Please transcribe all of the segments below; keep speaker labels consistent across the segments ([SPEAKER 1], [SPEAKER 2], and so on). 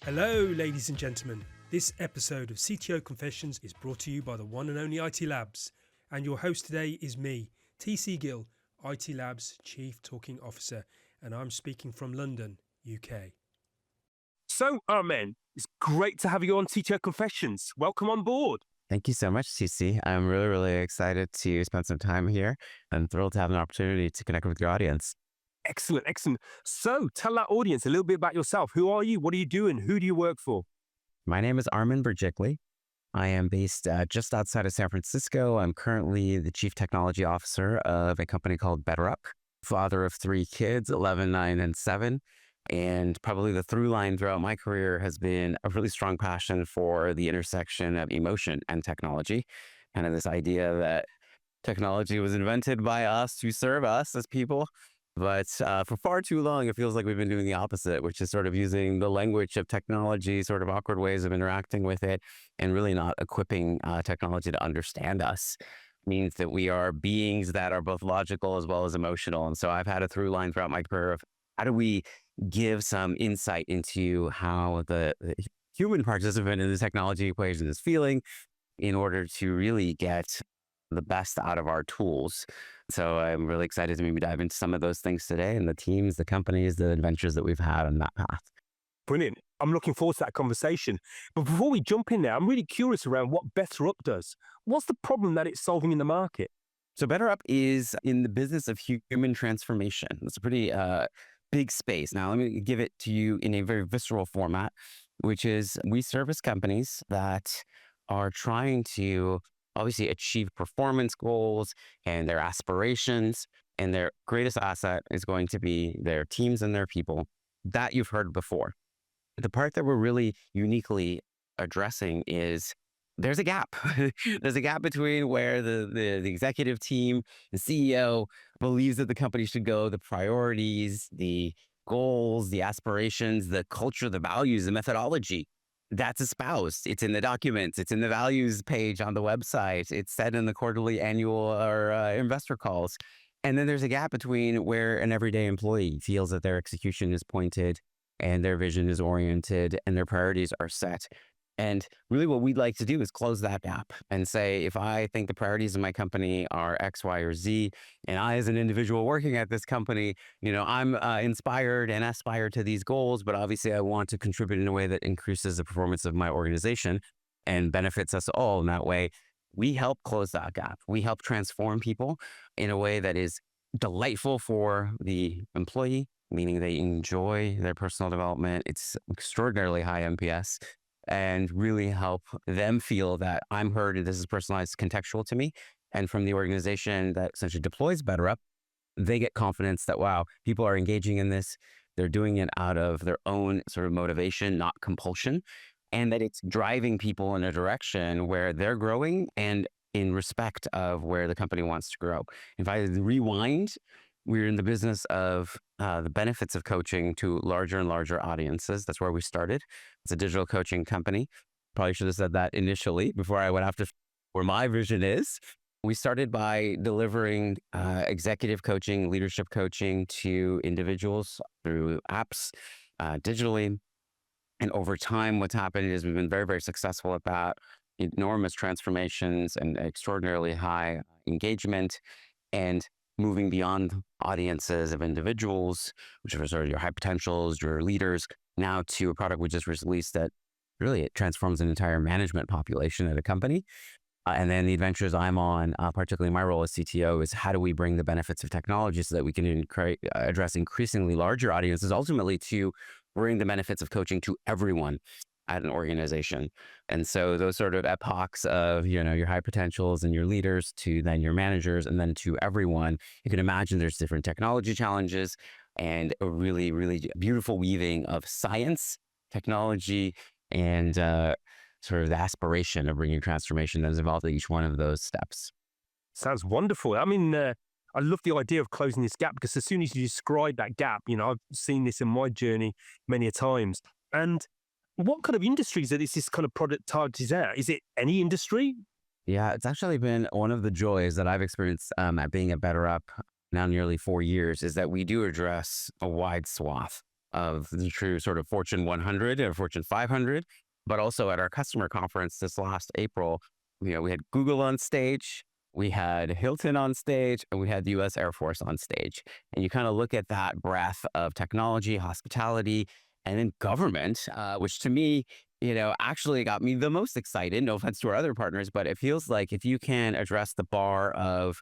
[SPEAKER 1] Hello, ladies and gentlemen. This episode of CTO Confessions is brought to you by the one and only IT Labs. And your host today is me, TC Gill, IT Labs Chief Talking Officer, and I'm speaking from London, UK.
[SPEAKER 2] So, Armen, it's great to have you on CTO Confessions. Welcome on board.
[SPEAKER 3] Thank you so much, CC. I'm really excited to spend some time here. I'm thrilled to have an opportunity to connect with your audience.
[SPEAKER 2] Excellent. So, tell that audience a little bit about yourself. Who are you? What are you doing? Who do you work for?
[SPEAKER 3] My name is Armen Berjikly. I am based just outside of San Francisco. I'm currently the Chief Technology Officer of a company called BetterUp, father of 3 kids, 11, 9, and 7. And probably the through line throughout my career has been a really strong passion for the intersection of emotion and technology. Kind of this idea that technology was invented by us to serve us as people. But for far too long, it feels like we've been doing the opposite, which is sort of using the language of technology, sort of awkward ways of interacting with it, and really not equipping technology to understand us. It means that we are beings that are both logical as well as emotional. And so I've had a through line throughout my career of how do we give some insight into how the human participant in the technology equation is feeling in order to really get the best out of our tools. So I'm really excited to maybe dive into some of those things today and the teams, the companies, the adventures that we've had on that path.
[SPEAKER 2] Brilliant. I'm looking forward to that conversation. But before we jump in there, I'm really curious around what BetterUp does. What's the problem that it's solving in the market?
[SPEAKER 3] So BetterUp is in the business of human transformation. It's a pretty big space. Now, let me give it to you in a very visceral format, which is we service companies that are trying to obviously achieve performance goals and their aspirations, and their greatest asset is going to be their teams and their people. That you've heard before. The part that we're really uniquely addressing is there's a gap. There's a gap between where the executive team, the CEO believes that the company should go, the priorities, the goals, the aspirations, the culture, the values, the methodology. That's espoused. It's in the documents. It's in the values page on the website. It's said in the quarterly, annual, or investor calls. And then there's a gap between where an everyday employee feels that their execution is pointed and their vision is oriented and their priorities are set. And really what we'd like to do is close that gap and say, if I think the priorities of my company are X, Y, or Z, and I as an individual working at this company, I'm inspired and aspire to these goals, but obviously I want to contribute in a way that increases the performance of my organization and benefits us all in that way. We help close that gap. We help transform people in a way that is delightful for the employee, meaning they enjoy their personal development. It's extraordinarily high NPS. And really help them feel that I'm heard and this is personalized, contextual to me. And from the organization that essentially deploys BetterUp, they get confidence that, wow, people are engaging in this. They're doing it out of their own sort of motivation, not compulsion. And that it's driving people in a direction where they're growing and in respect of where the company wants to grow. If I rewind, we're in the business of the benefits of coaching to larger and larger audiences. That's where we started. It's a digital coaching company. Probably should have said that initially before I went after where my vision is. We started by delivering executive coaching, leadership coaching to individuals through apps, digitally. And over time, what's happened is we've been very successful at that. Enormous transformations and extraordinarily high engagement, and moving beyond audiences of individuals, which are sort of your high potentials, your leaders, now to a product we just released that really it transforms an entire management population at a company. And then the adventures I'm on, particularly my role as CTO, is how do we bring the benefits of technology so that we can address increasingly larger audiences, ultimately to bring the benefits of coaching to everyone at an organization. And so those sort of epochs of, your high potentials and your leaders to then your managers and then to everyone, you can imagine there's different technology challenges and a really beautiful weaving of science, technology, and sort of the aspiration of bringing transformation that is involved in each one of those steps.
[SPEAKER 2] Sounds wonderful. I mean, I love the idea of closing this gap because as soon as you describe that gap, I've seen this in my journey many a times. And what kind of industries is this kind of product targeted at? Is it any industry?
[SPEAKER 3] Yeah, it's actually been one of the joys that I've experienced at being at BetterUp now nearly 4 years, is that we do address a wide swath of the true sort of Fortune 100 or Fortune 500, but also at our customer conference this last April, we had Google on stage, we had Hilton on stage, and we had the US Air Force on stage. And you kind of look at that breadth of technology, hospitality, and then government, which to me, actually got me the most excited. No offense to our other partners, but it feels like if you can address the bar of,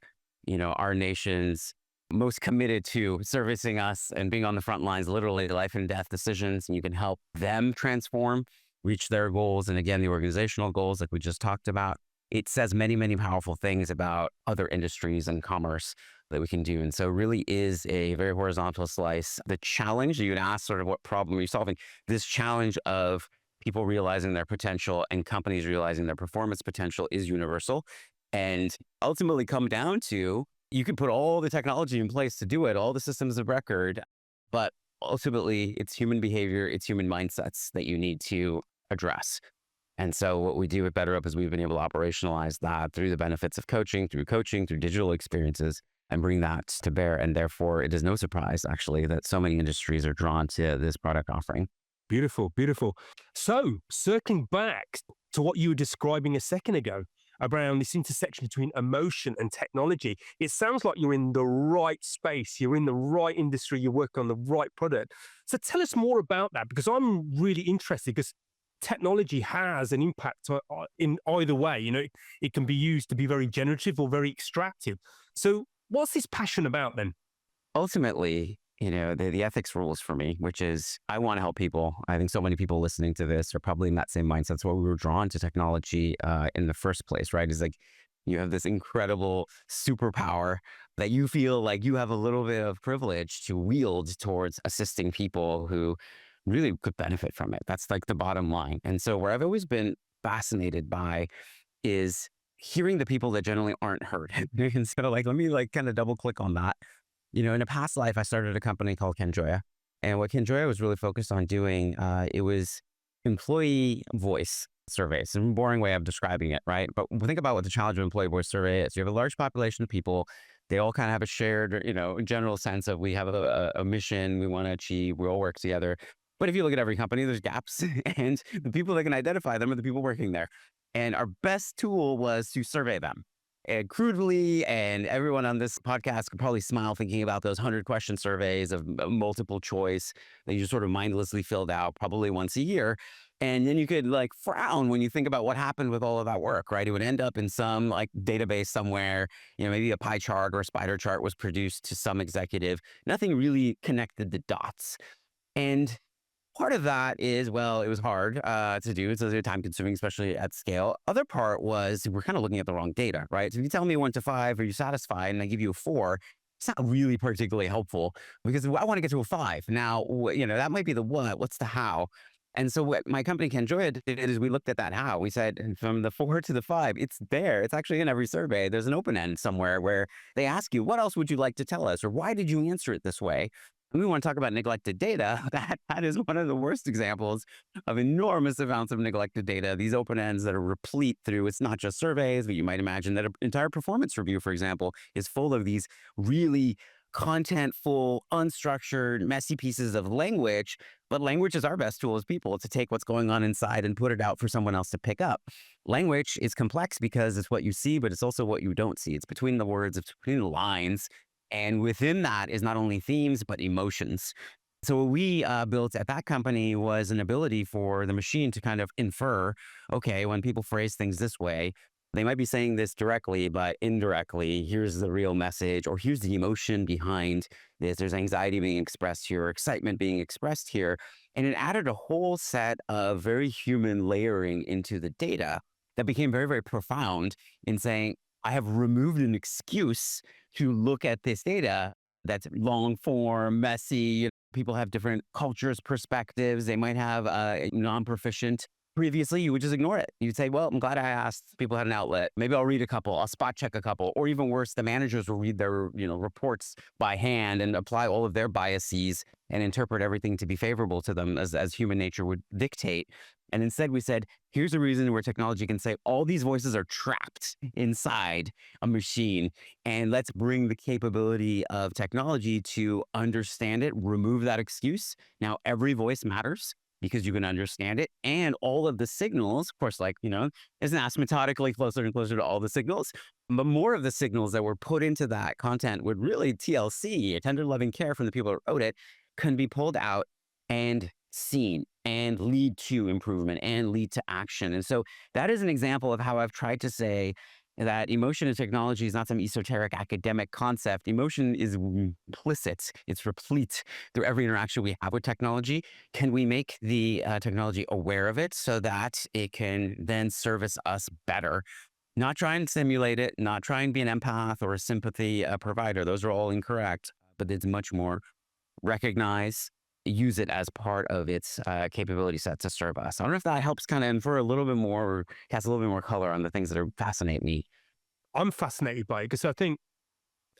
[SPEAKER 3] our nation's most committed to servicing us and being on the front lines, literally life and death decisions, and you can help them transform, reach their goals, and again, the organizational goals like we just talked about, it says many, many powerful things about other industries and commerce that we can do. And so it really is a very horizontal slice. The challenge, you'd ask sort of what problem are you solving? This challenge of people realizing their potential and companies realizing their performance potential is universal and ultimately come down to, you can put all the technology in place to do it, all the systems of record, but ultimately it's human behavior, it's human mindsets that you need to address. And so what we do at BetterUp is we've been able to operationalize that through the benefits of coaching, through digital experiences, and bring that to bear. And therefore, it is no surprise, actually, that so many industries are drawn to this product offering.
[SPEAKER 2] Beautiful, beautiful. So circling back to what you were describing a second ago around this intersection between emotion and technology, it sounds like you're in the right space, you're in the right industry, you're working on the right product. So tell us more about that, because I'm really interested, because technology has an impact in either way. It can be used to be very generative or very extractive. So what's this passion about then?
[SPEAKER 3] Ultimately, the ethics rules for me, which is I want to help people. I think so many people listening to this are probably in that same mindset. That's why we were drawn to technology in the first place, right? Is like you have this incredible superpower that you feel like you have a little bit of privilege to wield towards assisting people who really could benefit from it. That's like the bottom line. And so where I've always been fascinated by is hearing the people that generally aren't heard. And so let me kind of double click on that. In a past life, I started a company called Kenjoya. And what Kenjoya was really focused on doing, it was employee voice surveys. A boring way of describing it, right? But think about what the challenge of employee voice survey is. You have a large population of people. They all kind of have a shared, general sense of we have a mission we want to achieve. We all work together. But if you look at every company, there's gaps. And the people that can identify them are the people working there. And our best tool was to survey them. And crudely, and everyone on this podcast could probably smile thinking about those 100-question surveys of multiple choice that you sort of mindlessly filled out probably once a year. And then you could frown when you think about what happened with all of that work, right? It would end up in some database somewhere, maybe a pie chart or a spider chart was produced to some executive. Nothing really connected the dots. And part of that is, well, it was hard to do. It's time consuming, especially at scale. Other part was we're kind of looking at the wrong data, right? So if you tell me 1 to 5, are you satisfied? And I give you a 4, it's not really particularly helpful because I want to get to a 5. Now, that might be the what's the how? And so what my company Kenjoya did is we looked at that how. We said from the 4 to the 5, it's there. It's actually in every survey. There's an open end somewhere where they ask you, what else would you like to tell us? Or why did you answer it this way? And we want to talk about neglected data. That is one of the worst examples of enormous amounts of neglected data. These open ends that are replete through, it's not just surveys, but you might imagine that an entire performance review, for example, is full of these really contentful, unstructured, messy pieces of language. But language is our best tool as people to take what's going on inside and put it out for someone else to pick up. Language is complex because it's what you see, but it's also what you don't see. It's between the words, it's between the lines. And within that is not only themes, but emotions. So what we built at that company was an ability for the machine to kind of infer, okay, when people phrase things this way, they might be saying this directly, but indirectly, here's the real message, or here's the emotion behind this. There's anxiety being expressed here, or excitement being expressed here. And it added a whole set of very human layering into the data that became very, very profound in saying, I have removed an excuse to look at this data that's long form, messy. People have different cultures, perspectives. They might have non-proficient Previously, you would just ignore it. You'd say, well, I'm glad I asked. People had an outlet. Maybe I'll read a couple. I'll spot check a couple. Or even worse, the managers will read their, reports by hand and apply all of their biases and interpret everything to be favorable to them as human nature would dictate. And instead we said, here's a reason where technology can say all these voices are trapped inside a machine. And let's bring the capability of technology to understand it, remove that excuse. Now, every voice matters because you can understand it. And all of the signals, of course, is asymptotically closer and closer to all the signals. But more of the signals that were put into that content would really TLC, tender loving care from the people who wrote it, can be pulled out and seen and lead to improvement and lead to action. And so that is an example of how I've tried to say that emotion in technology is not some esoteric academic concept. Emotion is implicit, it's replete through every interaction we have with technology. Can we make the technology aware of it so that it can then service us better? Not try and simulate it, not try and be an empath or a sympathy provider. Those are all incorrect, but it's much more recognize, use it as part of its capability set to serve us. I don't know if that helps kind of infer a little bit more or cast a little bit more color on the things that are fascinate me.
[SPEAKER 2] I'm fascinated by it because I think,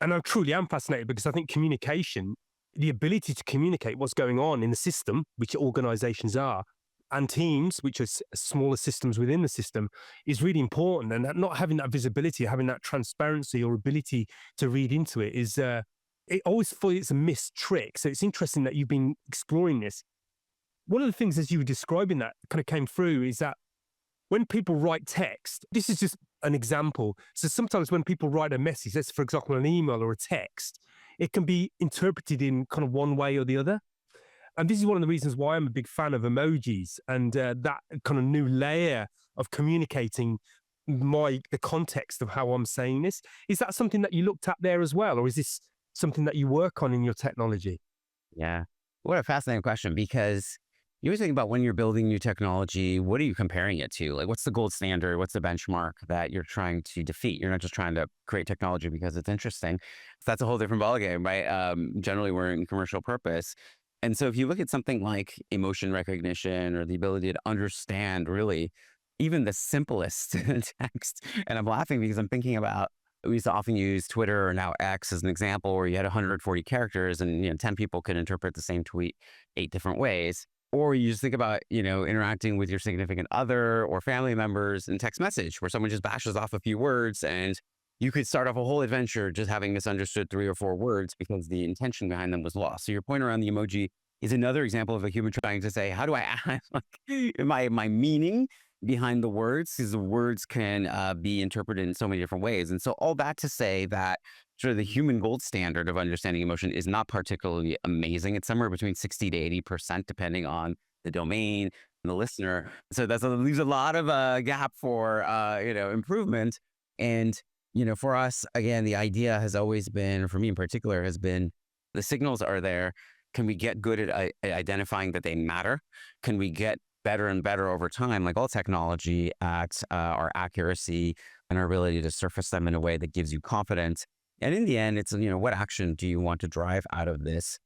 [SPEAKER 2] and I truly am fascinated because I think communication, the ability to communicate what's going on in the system, which organizations are, and teams, which are smaller systems within the system, is really important. And that not having that visibility, having that transparency or ability to read into it is, it always feels it's a missed trick. So it's interesting that you've been exploring this. One of the things as you were describing that kind of came through is that when people write text, this is just an example. So sometimes when people write a message, let's for example, an email or a text, it can be interpreted in kind of one way or the other. And this is one of the reasons why I'm a big fan of emojis and that kind of new layer of communicating the context of how I'm saying this. Is that something that you looked at there as well? Or is this something that you work on in your technology?
[SPEAKER 3] Yeah. What a fascinating question, because you always think about when you're building new technology, what are you comparing it to? Like, what's the gold standard? What's the benchmark that you're trying to defeat? You're not just trying to create technology because it's interesting. So that's a whole different ballgame, right? Generally, we're in commercial purpose. And so if you look at something like emotion recognition or the ability to understand really even the simplest text, and I'm laughing because I'm thinking about, we used to often use Twitter or now X as an example where you had 140 characters and 10 people could interpret the same tweet 8 different ways. Or you just think about, interacting with your significant other or family members in text message where someone just bashes off a few words and you could start off a whole adventure just having misunderstood 3 or 4 words because the intention behind them was lost. So your point around the emoji is another example of a human trying to say, how do I add my meaning behind the words? Because the words can be interpreted in so many different ways. And so all that to say that sort of the human gold standard of understanding emotion is not particularly amazing. It's somewhere between 60 to 80%, depending on the domain and the listener. So that leaves a lot of gap for, improvement. And, for us, again, the idea has always been, for me in particular, has been the signals are there. Can we get good at identifying that they matter? Can we get better and better over time, like all technology, at our accuracy and our ability to surface them in a way that gives you confidence? And in the end, it's, what action do you want to drive out of this?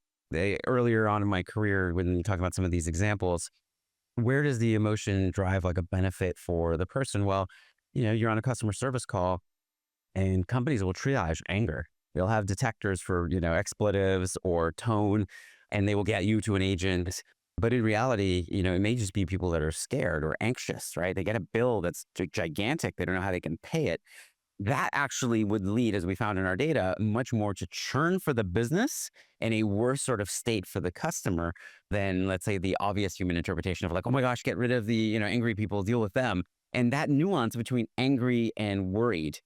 [SPEAKER 3] Earlier on in my career, when you talk about some of these examples, where does the emotion drive like a benefit for the person? Well, you're on a customer service call and companies will triage anger. They'll have detectors for, expletives or tone, and they will get you to an agent. But in reality, it may just be people that are scared or anxious, right? They get a bill that's gigantic. They don't know how they can pay it. That actually would lead, as we found in our data, much more to churn for the business and a worse sort of state for the customer than, let's say, the obvious human interpretation of like, oh my gosh, get rid of the, angry people, deal with them. And that nuance between angry and worried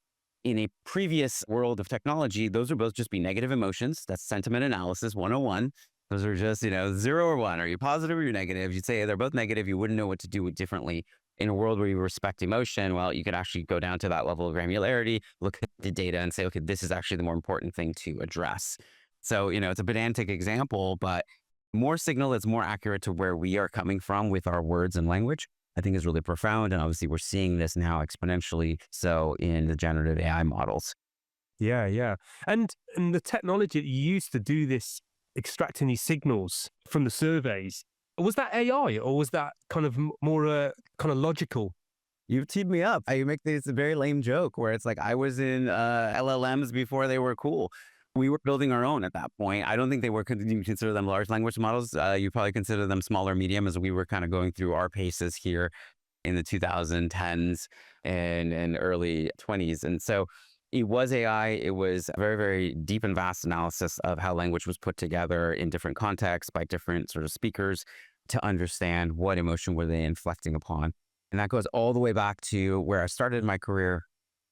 [SPEAKER 3] in a previous world of technology, those would both just be negative emotions. That's sentiment analysis 101. Those are just, 0 or 1. Are you positive or you're negative? You'd say they're both negative. You wouldn't know what to do differently. In a world where you respect emotion, well, you could actually go down to that level of granularity, look at the data and say, okay, this is actually the more important thing to address. So, it's a pedantic example, but more signal that's more accurate to where we are coming from with our words and language, I think is really profound. And obviously we're seeing this now exponentially so in the generative AI models.
[SPEAKER 2] Yeah, yeah. And the technology that you use to do this, extracting these signals from the surveys, Was that AI or was that kind of more kind of logical?
[SPEAKER 3] You've teed me up. You make this very lame joke where it's like I was in LLMs before they were cool. We were building our own at that point. I don't think they were, you consider them large language models. You probably consider them small or medium, as we were kind of going through our paces here in the 2010s and early 20s. And so it was AI. It was very, very deep and vast analysis of how language was put together in different contexts by different sort of speakers to understand what emotion were they inflecting upon. And that goes all the way back to where I started my career,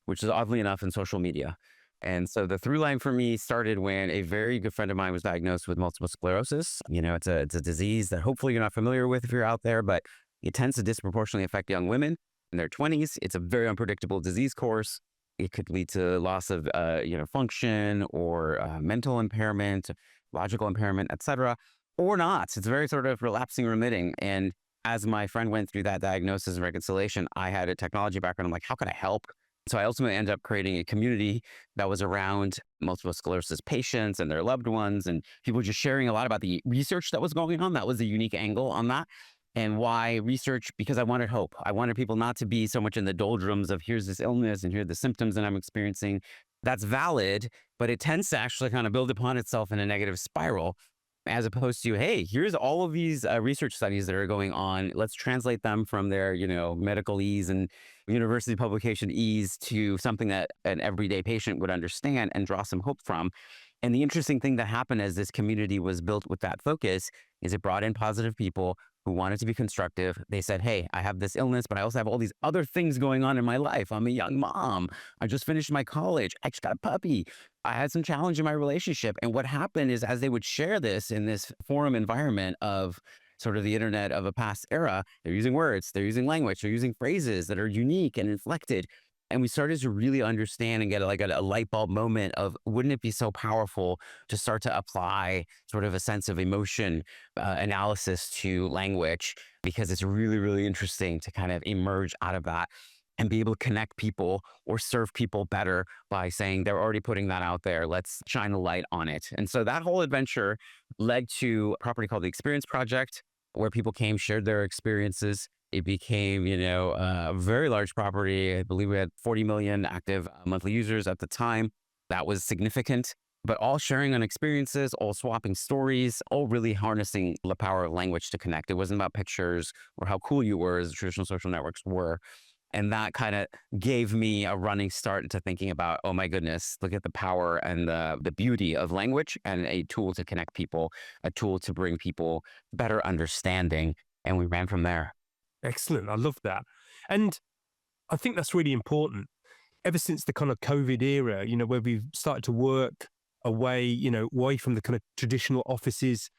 [SPEAKER 3] which is oddly enough in social media. And so the through line for me started when a very good friend of mine was diagnosed with multiple sclerosis. It's a disease that hopefully you're not familiar with if you're out there, but it tends to disproportionately affect young women in their 20s. It's a very unpredictable disease course. It could lead to loss of function or mental impairment, logical impairment, etc., or not. It's very sort of relapsing, remitting. And as my friend went through that diagnosis and reconciliation, I had a technology background. I'm like, how can I help? So I ultimately ended up creating a community that was around multiple sclerosis patients and their loved ones, and people just sharing a lot about the research that was going on. That was a unique angle on that. And why research? Because I wanted hope. I wanted people not to be so much in the doldrums of here's this illness and here are the symptoms that I'm experiencing. That's valid, but it tends to actually kind of build upon itself in a negative spiral, as opposed to, hey, here's all of these research studies that are going on. Let's translate them from their, medical ease and university publication ease to something that an everyday patient would understand and draw some hope from. And the interesting thing that happened as this community was built with that focus is it brought in positive people who wanted to be constructive. They said, hey, I have this illness, but I also have all these other things going on in my life. I'm a young mom. I just finished my college. I just got a puppy. I had some challenge in my relationship. And what happened is as they would share this in this forum environment of sort of the internet of a past era, they're using words, they're using language, they're using phrases that are unique and inflected. And we started to really understand and get a light bulb moment of, wouldn't it be so powerful to start to apply sort of a sense of emotion analysis to language? Because it's really, really interesting to kind of emerge out of that and be able to connect people or serve people better by saying they're already putting that out there. Let's shine a light on it. And so that whole adventure led to a property called the Experience Project, where people came, shared their experiences. It became, a very large property. I believe we had 40 million active monthly users at the time. That was significant, but all sharing on experiences, all swapping stories, all really harnessing the power of language to connect. It wasn't about pictures or how cool you were as traditional social networks were. And that kind of gave me a running start into thinking about, oh my goodness, look at the power and the beauty of language and a tool to connect people, a tool to bring people better understanding. And we ran from there.
[SPEAKER 2] Excellent. I love that. And I think that's really important. Ever since the kind of COVID era, where we've started to work away, away from the kind of traditional offices,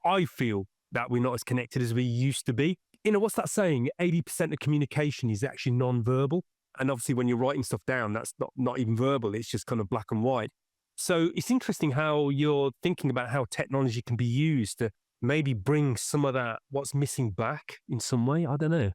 [SPEAKER 2] I feel that we're not as connected as we used to be. What's that saying? 80% of communication is actually non-verbal. And obviously when you're writing stuff down, that's not even verbal. It's just kind of black and white. So it's interesting how you're thinking about how technology can be used to maybe bring some of that, what's missing, back in some way. I don't know.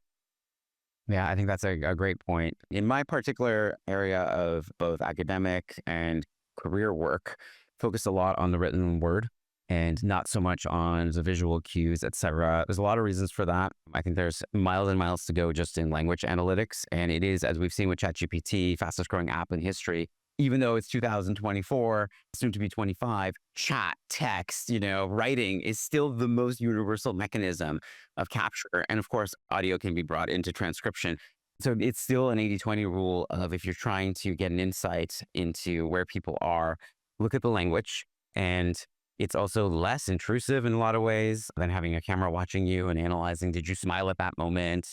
[SPEAKER 3] Yeah, I think that's a great point. In my particular area of both academic and career work, focus a lot on the written word and not so much on the visual cues, et cetera. There's a lot of reasons for that. I think there's miles and miles to go just in language analytics. And it is, as we've seen with ChatGPT, fastest growing app in history. Even though it's 2024, soon to be 25, chat, text, writing is still the most universal mechanism of capture. And of course, audio can be brought into transcription. So it's still an 80-20 rule of, if you're trying to get an insight into where people are, look at the language. And it's also less intrusive in a lot of ways than having a camera watching you and analyzing, did you smile at that moment?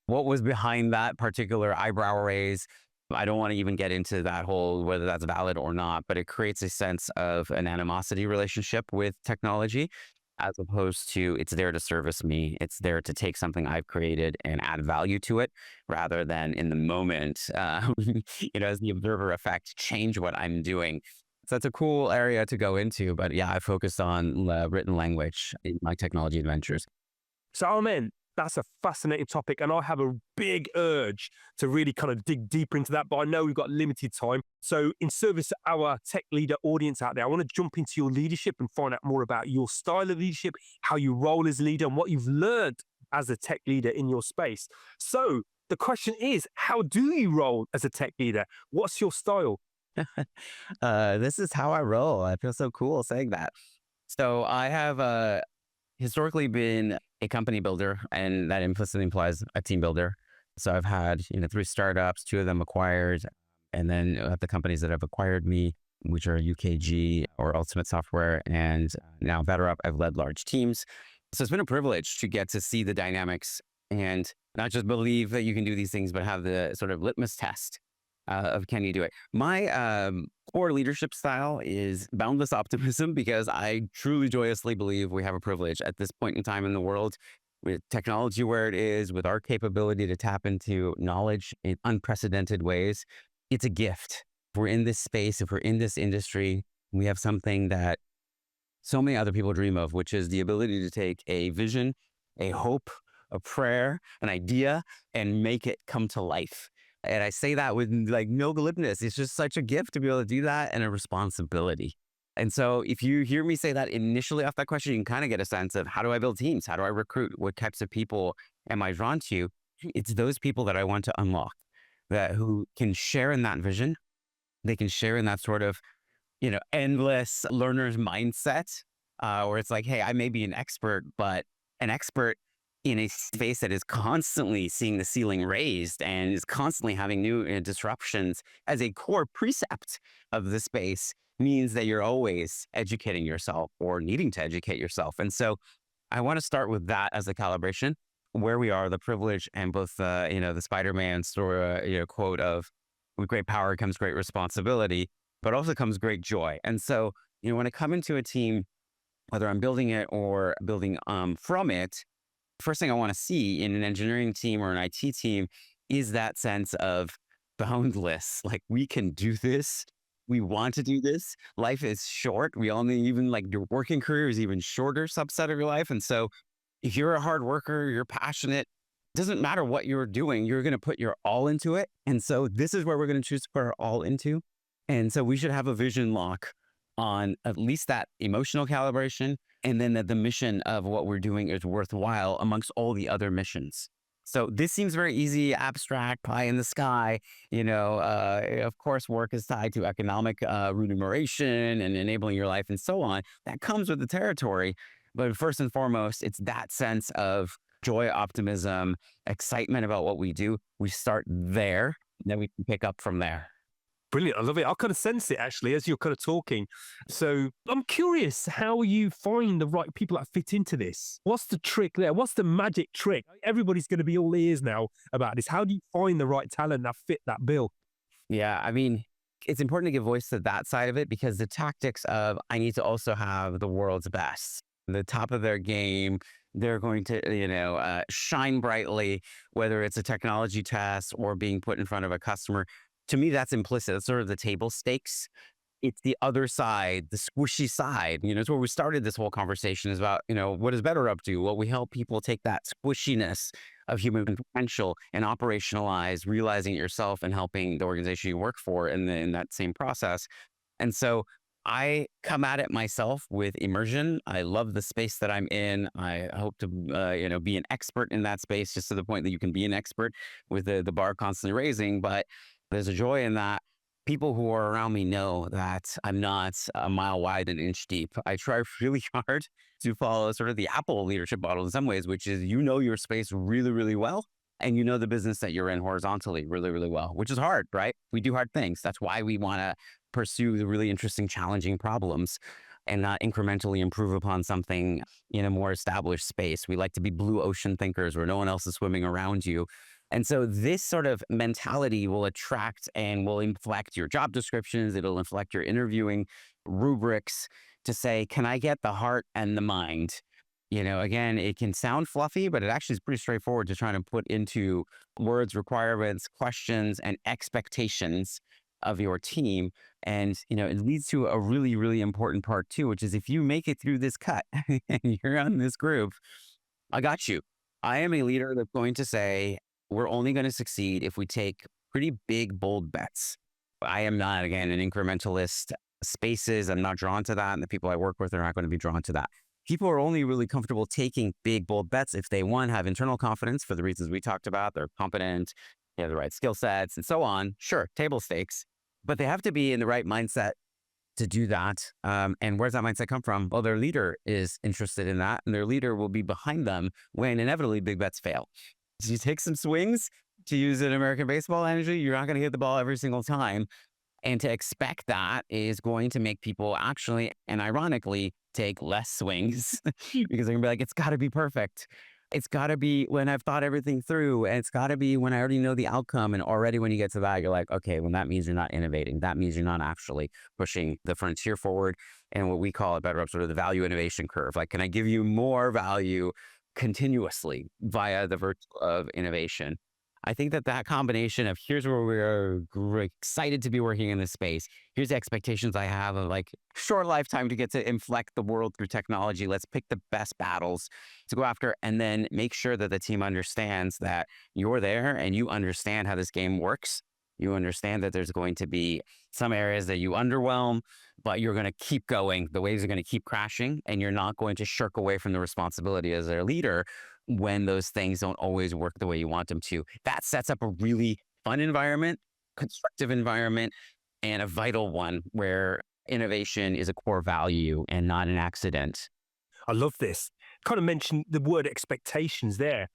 [SPEAKER 3] What was behind that particular eyebrow raise? I don't want to even get into that whole, whether that's valid or not, but it creates a sense of an animosity relationship with technology, as opposed to it's there to service me. It's there to take something I've created and add value to it, rather than in the moment, as the observer effect, change what I'm doing. So that's a cool area to go into. But yeah, I focused on written language in my technology adventures.
[SPEAKER 2] So Armen, That's a fascinating topic. And I have a big urge to really kind of dig deeper into that. But I know we've got limited time. So, in service to our tech leader audience out there, I want to jump into your leadership and find out more about your style of leadership, how you roll as a leader, and what you've learned as a tech leader in your space. So, the question is, how do you roll as a tech leader? What's your style?
[SPEAKER 3] This is how I roll. I feel so cool saying that. So I have historically been a company builder, and that implicitly implies a team builder. So I've had 3 startups, 2 of them acquired, and then the companies that have acquired me, which are UKG or Ultimate Software, and now BetterUp. I've led large teams. So it's been a privilege to get to see the dynamics and not just believe that you can do these things, but have the sort of litmus test of can you do it. My core leadership style is boundless optimism because I truly joyously believe we have a privilege at this point in time in the world with technology where it is, with our capability to tap into knowledge in unprecedented ways. It's a gift. If we're in this space, if we're in this industry, we have something that so many other people dream of, which is the ability to take a vision, a hope, a prayer, an idea, and make it come to life. And I say that with like no glibness. It's just such a gift to be able to do that and a responsibility. And so if you hear me say that initially off that question, you can kind of get a sense of how do I build teams? How do I recruit? What types of people am I drawn to? It's those people that I want to unlock, that who can share in that vision. They can share in that sort of, endless learner's mindset, where it's like, hey, I may be an expert, but an expert in a space that is constantly seeing the ceiling raised and is constantly having new disruptions as a core precept of the space means that you're always educating yourself or needing to educate yourself. And so I want to start with that as a calibration, where we are, the privilege, and both, the Spider-Man story, quote of, with great power comes great responsibility, but also comes great joy. And so, when I come into a team, whether I'm building it or building from it, first thing I want to see in an engineering team or an IT team is that sense of boundless, like we can do this. We want to do this. Life is short. We only even like your working career is even shorter subset of your life. And so if you're a hard worker, you're passionate, doesn't matter what you're doing, you're going to put your all into it. And so this is where we're going to choose to put our all into. And so we should have a vision lock on at least that emotional calibration, and then that the mission of what we're doing is worthwhile amongst all the other missions. So this seems very easy, abstract, pie in the sky. Of course, work is tied to economic remuneration and enabling your life and so on. That comes with the territory. But first and foremost, it's that sense of joy, optimism, excitement about what we do. We start there, then we can pick up from there.
[SPEAKER 2] Brilliant. I love it. I kind of sense it actually as you're kind of talking. So I'm curious how you find the right people that fit into this. What's the trick there? What's the magic trick? Everybody's going to be all ears now about this. How do you find the right talent that fit that bill?
[SPEAKER 3] Yeah, I mean, it's important to give voice to that side of it because the tactics of I need to also have the world's best, the top of their game. They're going to, shine brightly, whether it's a technology test or being put in front of a customer. To me, that's implicit. That's sort of the table stakes. It's the other side, the squishy side. It's where we started this whole conversation is about, what does BetterUp do? Well, we help people take that squishiness of human potential and operationalize, realizing it yourself and helping the organization you work for in that same process. And so I come at it myself with immersion. I love the space that I'm in. I hope to, be an expert in that space, just to the point that you can be an expert with the bar constantly raising. But there's a joy in that. People who are around me know that I'm not a mile wide and inch deep. I try really hard to follow sort of the Apple leadership model in some ways, which is your space really, really well. And the business that you're in horizontally really, really well, which is hard, right? We do hard things. That's why we want to pursue the really interesting, challenging problems and not incrementally improve upon something in a more established space. We like to be blue ocean thinkers where no one else is swimming around you. And so this sort of mentality will attract and will inflect your job descriptions. It'll inflect your interviewing rubrics to say, can I get the heart and the mind? Again, it can sound fluffy, but it actually is pretty straightforward to try to put into words, requirements, questions, and expectations of your team. And, it leads to a really, really important part too, which is if you make it through this cut and you're on this group, I got you. I am a leader that's going to say, we're only going to succeed if we take pretty big, bold bets. I am not, again, an incrementalist. Spaces, I'm not drawn to that. And the people I work with are not going to be drawn to that. People are only really comfortable taking big, bold bets if they, one, have internal confidence for the reasons we talked about. They're competent, they have the right skill sets and so on. Sure, table stakes, but they have to be in the right mindset to do that. And where's that mindset come from? Well, their leader is interested in that, and their leader will be behind them when inevitably big bets fail. So you take some swings, to use an American baseball analogy, you're not going to hit the ball every single time. And to expect that is going to make people actually, and ironically, take less swings because they're going to be like, it's got to be perfect. It's got to be when I've thought everything through, and it's got to be when I already know the outcome. And already when you get to that, you're like, okay, well, that means you're not innovating. That means you're not actually pushing the frontier forward. And what we call at BetterUp, sort of the value innovation curve. Like, can I give you more value continuously via the virtue of innovation? I think that combination of here's where we're excited to be working in this space. Here's the expectations I have of like short lifetime to get to inflect the world through technology. Let's pick the best battles to go after, and then make sure that the team understands that you're there and you understand how this game works. You understand that there's going to be some areas that you underwhelm, but you're going to keep going. The waves are going to keep crashing, and you're not going to shirk away from the responsibility as their leader when those things don't always work the way you want them to. That sets up a really fun environment, constructive environment, and a vital one where innovation is a core value and not an accident.
[SPEAKER 2] I love this. Kind of mentioned the word expectations there.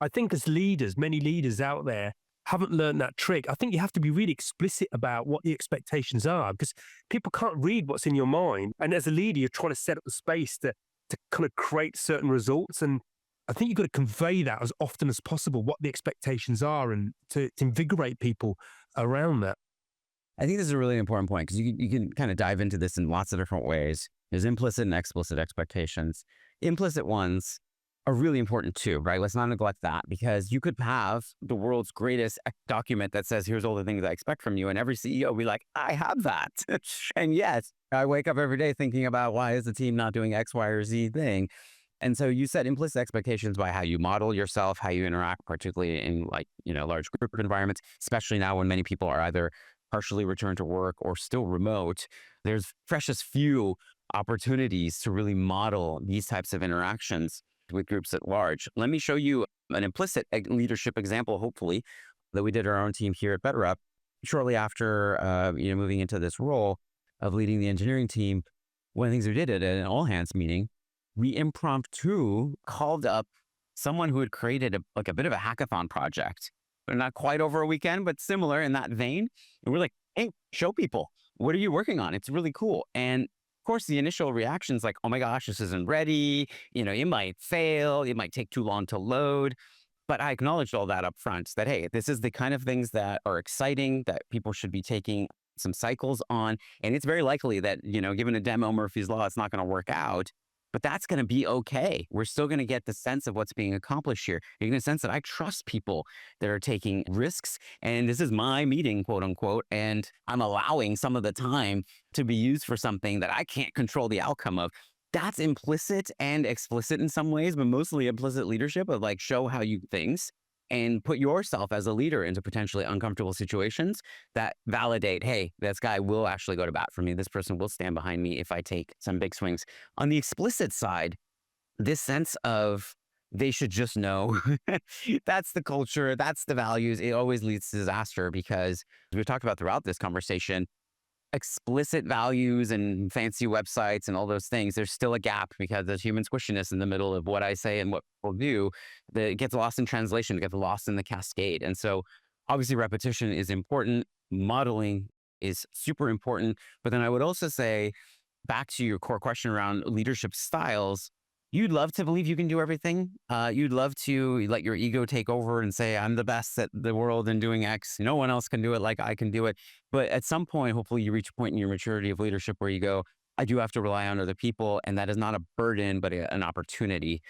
[SPEAKER 2] I think as leaders, many leaders out there haven't learned that trick. I think you have to be really explicit about what the expectations are, because people can't read what's in your mind. And as a leader, you're trying to set up the space to kind of create certain results. And I think you've got to convey that as often as possible, what the expectations are, and to invigorate people around that.
[SPEAKER 3] I think this is a really important point, because you can kind of dive into this in lots of different ways. There's implicit and explicit expectations. Implicit ones are really important too, right? Let's not neglect that, because you could have the world's greatest document that says, here's all the things I expect from you. And every CEO will be like, I have that. And yet I wake up every day thinking about, why is the team not doing X, Y, or Z thing? And so you set implicit expectations by how you model yourself, how you interact, particularly in large group environments, especially now when many people are either partially returned to work or still remote. There's precious few opportunities to really model these types of interactions with groups at large. Let me show you an implicit leadership example, hopefully, that we did our own team here at BetterUp. Shortly after moving into this role of leading the engineering team, one of the things we did at an all-hands meeting, we impromptu called up someone who had created a bit of a hackathon project. But not quite over a weekend, but similar in that vein. And we're like, hey, show people, what are you working on? It's really cool. And of course, the initial reaction is like, oh my gosh, this isn't ready. It might fail. It might take too long to load. But I acknowledged all that up front, that, hey, this is the kind of things that are exciting, that people should be taking some cycles on. And it's very likely that, given a demo Murphy's Law, it's not going to work out. But that's going to be okay. We're still going to get the sense of what's being accomplished here. You're going to sense that I trust people that are taking risks, and this is my meeting, quote unquote, and I'm allowing some of the time to be used for something that I can't control the outcome of. That's implicit and explicit in some ways, but mostly implicit leadership of like, show how you do things and put yourself as a leader into potentially uncomfortable situations that validate, hey, this guy will actually go to bat for me. This person will stand behind me if I take some big swings. On the explicit side, this sense of they should just know, that's the culture, that's the values. It always leads to disaster, because as we've talked about throughout this conversation, explicit values and fancy websites and all those things, there's still a gap because there's human squishiness in the middle of what I say and what people do, that it gets lost in translation, it gets lost in the cascade. And so obviously repetition is important. Modeling is super important. But then I would also say, back to your core question around leadership styles, you'd love to believe you can do everything. You'd love to let your ego take over and say, I'm the best at the world in doing X. No one else can do it like I can do it. But at some point, hopefully you reach a point in your maturity of leadership where you go, I do have to rely on other people. And that is not a burden, but an opportunity.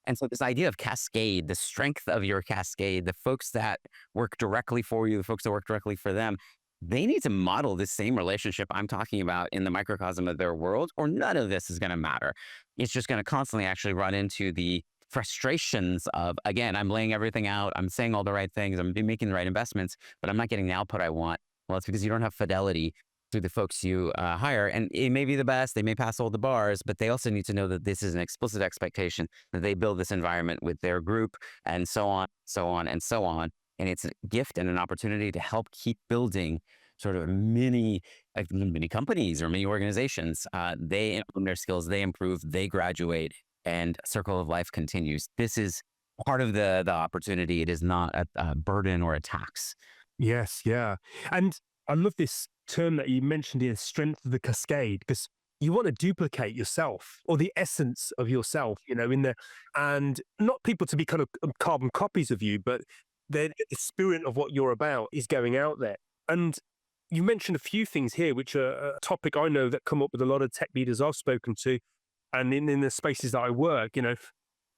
[SPEAKER 3] And so this idea of cascade, the strength of your cascade, the folks that work directly for you, the folks that work directly for them, they need to model this same relationship I'm talking about in the microcosm of their world, or none of this is going to matter. It's just going to constantly actually run into the frustrations of, again, I'm laying everything out, I'm saying all the right things, I'm making the right investments, but I'm not getting the output I want. Well, it's because you don't have fidelity through the folks you hire. And it may be the best, they may pass all the bars, but they also need to know that this is an explicit expectation that they build this environment with their group, and so on, so on, and so on. And it's a gift and an opportunity to help keep building sort of mini companies or mini organizations. They implement their skills, they improve, they graduate, and circle of life continues. This is part of the opportunity. It is not a burden or a tax.
[SPEAKER 2] Yes, yeah. And I love this term that you mentioned here, strength of the cascade, because you want to duplicate yourself or the essence of yourself, in there, and not people to be kind of carbon copies of you, but the spirit of what you're about is going out there. And you mentioned a few things here, which are a topic I know that come up with a lot of tech leaders I've spoken to, and in the spaces that I work,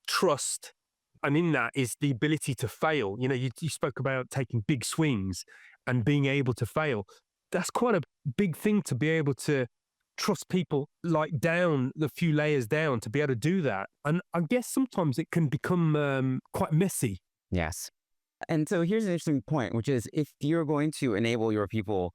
[SPEAKER 2] trust. And in that is the ability to fail. You spoke about taking big swings and being able to fail. That's quite a big thing, to be able to trust people like down the few layers down, to be able to do that. And I guess sometimes it can become quite messy.
[SPEAKER 3] Yes. And so here's an interesting point, which is if you're going to enable your people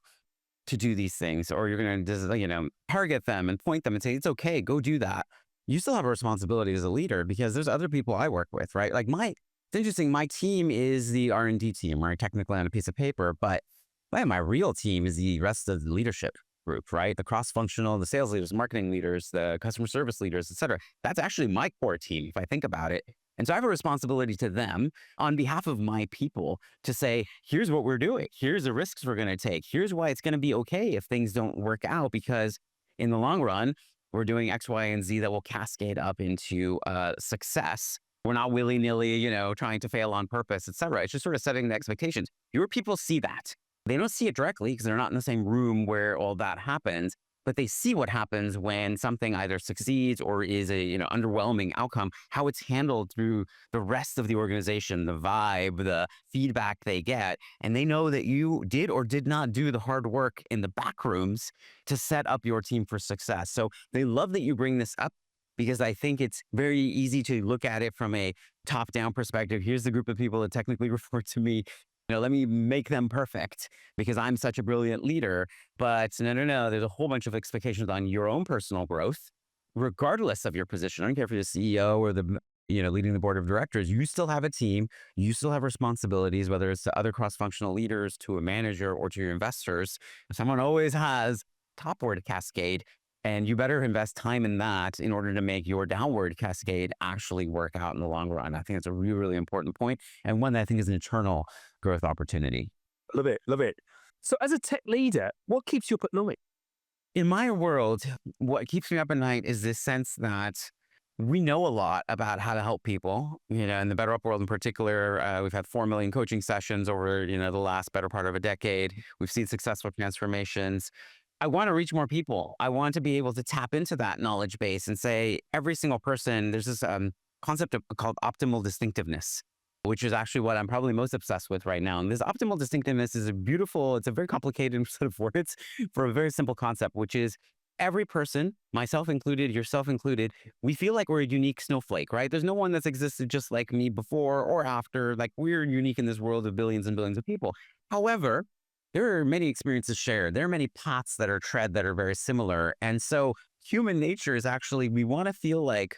[SPEAKER 3] to do these things, or you're going to, target them and point them and say, it's okay, go do that, you still have a responsibility as a leader, because there's other people I work with, right? Like it's interesting, my team is the R&D team, right? Technically on a piece of paper, but my real team is the rest of the leadership group, right? The cross-functional, the sales leaders, marketing leaders, the customer service leaders, et cetera. That's actually my core team, if I think about it. And so I have a responsibility to them on behalf of my people to say, here's what we're doing. Here's the risks we're going to take. Here's why it's going to be okay if things don't work out, because in the long run, we're doing X, Y, and Z that will cascade up into success. We're not willy-nilly, trying to fail on purpose, et cetera. It's just sort of setting the expectations. Your people see that. They don't see it directly because they're not in the same room where all that happens, but they see what happens when something either succeeds or is a underwhelming outcome, how it's handled through the rest of the organization, the vibe, the feedback they get. And they know that you did or did not do the hard work in the back rooms to set up your team for success. So they love that you bring this up, because I think it's very easy to look at it from a top-down perspective. Here's the group of people that technically report to me. Let me make them perfect because I'm such a brilliant leader. But no. There's a whole bunch of expectations on your own personal growth, regardless of your position. I don't care if you're the CEO or the leading the board of directors. You still have a team. You still have responsibilities, whether it's to other cross-functional leaders, to a manager, or to your investors. Someone always has topward cascade. And you better invest time in that in order to make your downward cascade actually work out in the long run. I think it's a really, really important point, and one that I think is an eternal growth opportunity.
[SPEAKER 2] Love it. Love it. So as a tech leader, what keeps you up at night?
[SPEAKER 3] In my world, what keeps me up at night is this sense that we know a lot about how to help people. In the BetterUp world in particular, we've had 4 million coaching sessions over, the last better part of a decade. We've seen successful transformations. I want to reach more people. I want to be able to tap into that knowledge base and say, every single person, there's this concept called optimal distinctiveness, which is actually what I'm probably most obsessed with right now. And this optimal distinctiveness is it's a very complicated set of words for a very simple concept, which is every person, myself included, yourself included, we feel like we're a unique snowflake, right? There's no one that's existed just like me before or after. Like, we're unique in this world of billions and billions of people. However, there are many experiences shared. There are many paths that are tread that are very similar. And so human nature is actually, we want to feel like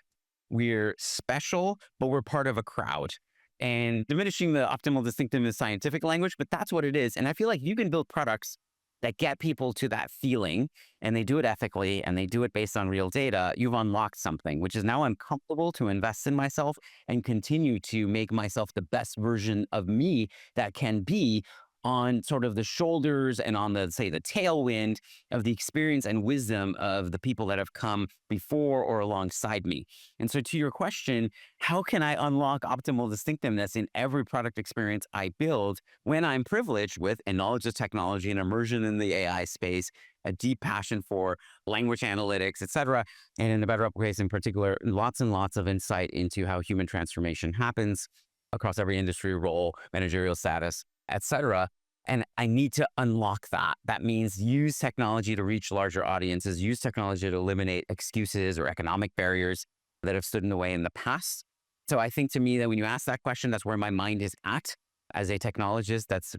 [SPEAKER 3] we're special, but we're part of a crowd. And diminishing the optimal distinctiveness scientific language, but that's what it is. And I feel like you can build products that get people to that feeling, and they do it ethically, and they do it based on real data. You've unlocked something, which is now I'm comfortable to invest in myself and continue to make myself the best version of me that can be, on sort of the shoulders and on the tailwind of the experience and wisdom of the people that have come before or alongside me. And so to your question, how can I unlock optimal distinctiveness in every product experience I build when I'm privileged with a knowledge of technology and immersion in the AI space, a deep passion for language analytics, et cetera, and in the BetterUp case in particular, lots and lots of insight into how human transformation happens across every industry role, managerial status, et cetera. And I need to unlock that. That means use technology to reach larger audiences, use technology to eliminate excuses or economic barriers that have stood in the way in the past, So I think to me that when you ask that question, that's where my mind is at as a technologist that's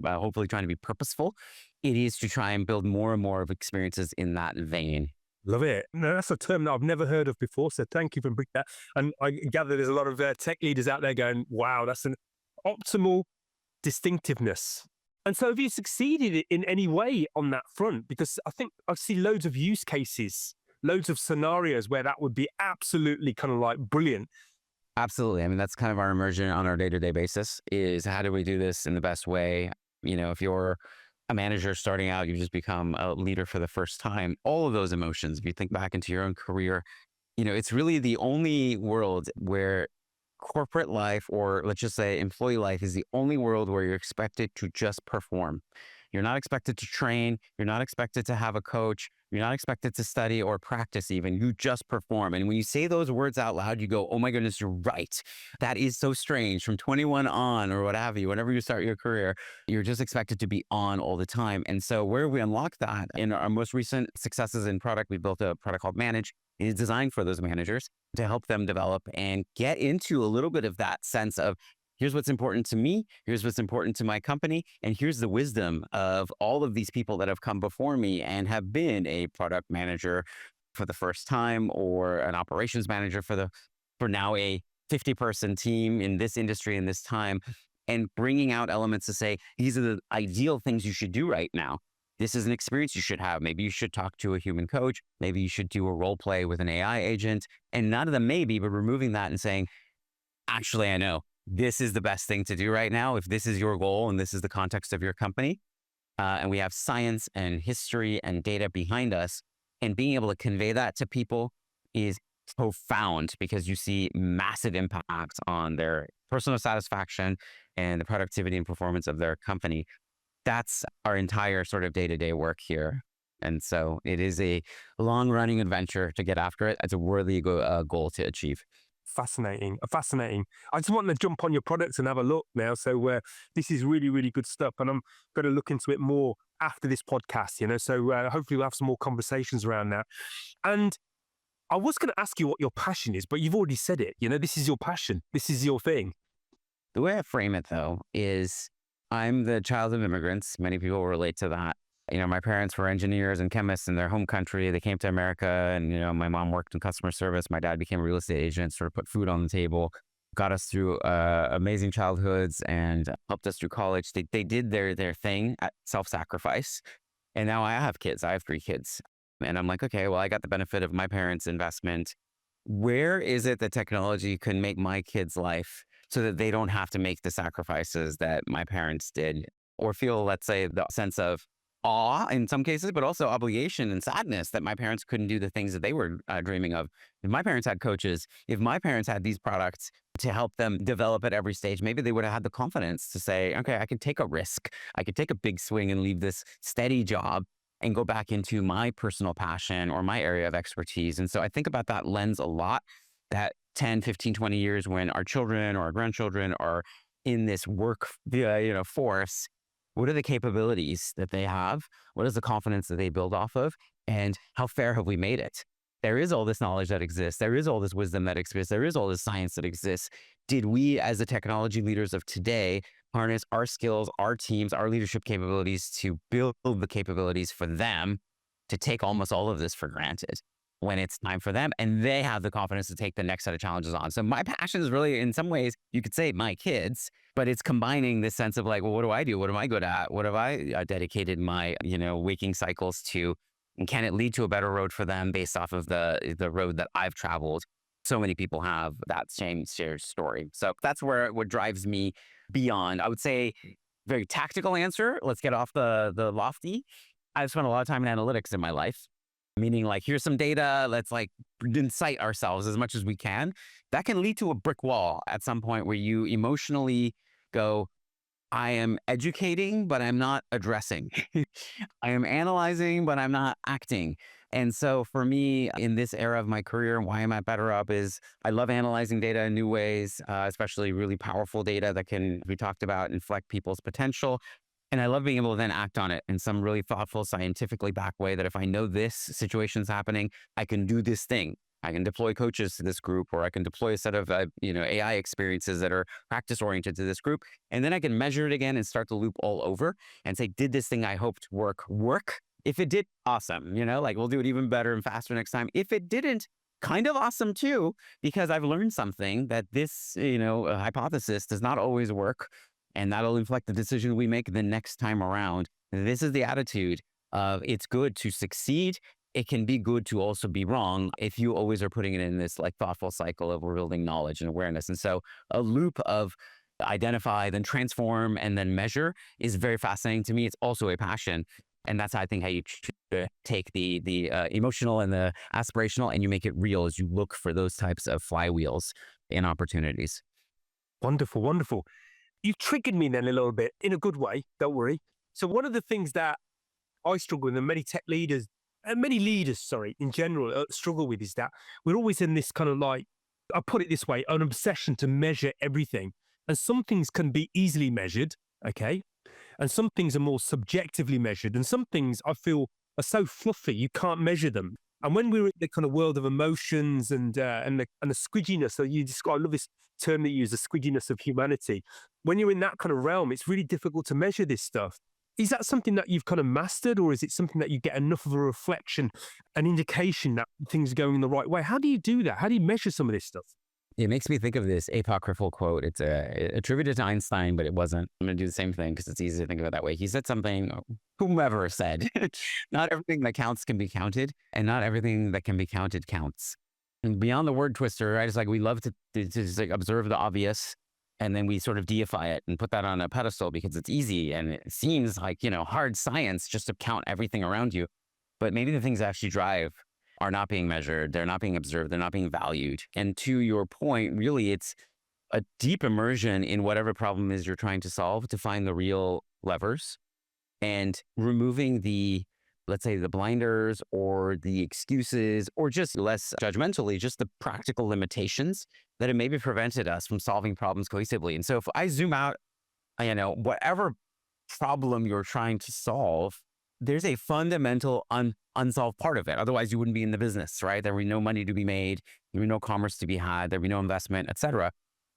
[SPEAKER 3] hopefully trying to be purposeful. It is to try and build more and more of experiences in that vein.
[SPEAKER 2] Love it. No, that's a term that I've never heard of before. So thank you for bringing that. And I gather there's a lot of tech leaders out there going, wow, that's an optimal distinctiveness. And so have you succeeded in any way on that front? Because I think I see loads of use cases, loads of scenarios where that would be absolutely kind of like brilliant.
[SPEAKER 3] Absolutely. I mean, that's kind of our immersion on our day-to-day basis is how do we do this in the best way? If you're a manager starting out, you've just become a leader for the first time, all of those emotions, if you think back into your own career, it's really the only world where corporate life, or let's just say employee life, is the only world where you're expected to just perform. You're not expected to train. You're not expected to have a coach. You're not expected to study or practice even. You just perform. And when you say those words out loud, you go, oh my goodness, you're right. That is so strange. From 21 on or what have you, whenever you start your career, you're just expected to be on all the time. And so where we unlock that in our most recent successes in product, we built a product called Manage. It is designed for those managers to help them develop and get into a little bit of that sense of, here's what's important to me, here's what's important to my company, and here's the wisdom of all of these people that have come before me and have been a product manager for the first time, or an operations manager for now a 50-person team in this industry in this time, and bringing out elements to say, these are the ideal things you should do right now. This is an experience you should have. Maybe you should talk to a human coach. Maybe you should do a role play with an AI agent. And none of them maybe, but removing that and saying, actually, I know this is the best thing to do right now if this is your goal and this is the context of your company. And we have science and history and data behind us. And being able to convey that to people is profound, because you see massive impact on their personal satisfaction and the productivity and performance of their company. That's our entire sort of day-to-day work here. And so it is a long-running adventure to get after it. It's a worthy goal to achieve.
[SPEAKER 2] Fascinating. I just want to jump on your products and have a look now. So this is really, really good stuff. And I'm going to look into it more after this podcast, so hopefully we'll have some more conversations around that. And I was going to ask you what your passion is, but you've already said it. This is your passion. This is your thing.
[SPEAKER 3] The way I frame it, though, is I'm the child of immigrants. Many people relate to that. My parents were engineers and chemists in their home country. They came to America, and, my mom worked in customer service. My dad became a real estate agent, sort of put food on the table, got us through amazing childhoods and helped us through college. They did their thing at self-sacrifice. And now I have kids. I have 3 kids. And I'm like, okay, well, I got the benefit of my parents' investment. Where is it that technology can make my kids' life so that they don't have to make the sacrifices that my parents did, or feel, let's say, the sense of awe in some cases, but also obligation and sadness that my parents couldn't do the things that they were dreaming of. If my parents had coaches, if my parents had these products to help them develop at every stage, maybe they would have had the confidence to say, okay, I can take a risk. I could take a big swing and leave this steady job and go back into my personal passion or my area of expertise. And so I think about that lens a lot, that 10, 15, 20 years when our children or our grandchildren are in this work force. What are the capabilities that they have? What is the confidence that they build off of? And how fair have we made it? There is all this knowledge that exists. There is all this wisdom that exists. There is all this science that exists. Did we, as the technology leaders of today, harness our skills, our teams, our leadership capabilities to build the capabilities for them to take almost all of this for granted when it's time for them, and they have the confidence to take the next set of challenges on? So my passion is really, in some ways, you could say my kids, but it's combining this sense of like, well, what do I do? What am I good at? What have I dedicated my, waking cycles to? And can it lead to a better road for them based off of the road that I've traveled? So many people have that same shared story. So that's what drives me beyond. I would say very tactical answer. Let's get off the lofty. I've spent a lot of time in analytics in my life. Meaning like, here's some data, let's like incite ourselves as much as we can. That can lead to a brick wall at some point where you emotionally go, I am educating, but I'm not addressing. I am analyzing, but I'm not acting. And so for me, in this era of my career, why I'm at BetterUp is I love analyzing data in new ways, especially really powerful data that can, we talked about, inflect people's potential. And I love being able to then act on it in some really thoughtful, scientifically backed way, that if I know this situation's happening, I can do this thing. I can deploy coaches to this group, or I can deploy a set of AI experiences that are practice oriented to this group. And then I can measure it again and start the loop all over and say, did this thing I hoped work? If it did, awesome. Like we'll do it even better and faster next time. If it didn't, kind of awesome too, because I've learned something that this, hypothesis does not always work. And that'll inflect the decision we make the next time around. This is the attitude of it's good to succeed. It can be good to also be wrong if you always are putting it in this like thoughtful cycle of building knowledge and awareness. And so a loop of identify, then transform, and then measure is very fascinating to me. It's also a passion. And that's, I think, how you take the emotional and the aspirational and you make it real as you look for those types of flywheels and opportunities.
[SPEAKER 2] Wonderful, wonderful. You've triggered me then a little bit in a good way, don't worry. So one of the things that I struggle with and many leaders in general struggle with is that we're always in this kind of like, I put it this way, an obsession to measure everything. And some things can be easily measured, okay? And some things are more subjectively measured. And some things I feel are so fluffy, you can't measure them. And when we're in the kind of world of emotions and the squidginess, so I love this term that you use, the squidginess of humanity. When you're in that kind of realm, it's really difficult to measure this stuff. Is that something that you've kind of mastered, or is it something that you get enough of a reflection, an indication that things are going in the right way? How do you do that? How do you measure some of this stuff?
[SPEAKER 3] It makes me think of this apocryphal quote. It's attributed to Einstein, but it wasn't. I'm going to do the same thing because it's easy to think of it that way. He said something, whomever said, not everything that counts can be counted, and not everything that can be counted counts. And beyond the word twister, right? It's like we love to just like observe the obvious, and then we sort of deify it and put that on a pedestal because it's easy and it seems like, hard science just to count everything around you. But maybe the things that actually drive are not being measured, they're not being observed, they're not being valued. And to your point, really, it's a deep immersion in whatever problem is you're trying to solve to find the real levers and removing let's say the blinders or the excuses, or just less judgmentally, just the practical limitations that have maybe prevented us from solving problems cohesively. And so if I zoom out, whatever problem you're trying to solve, there's a fundamental unsolved part of it. Otherwise, you wouldn't be in the business, right? There would be no money to be made, there would be no commerce to be had, there would be no investment, et cetera.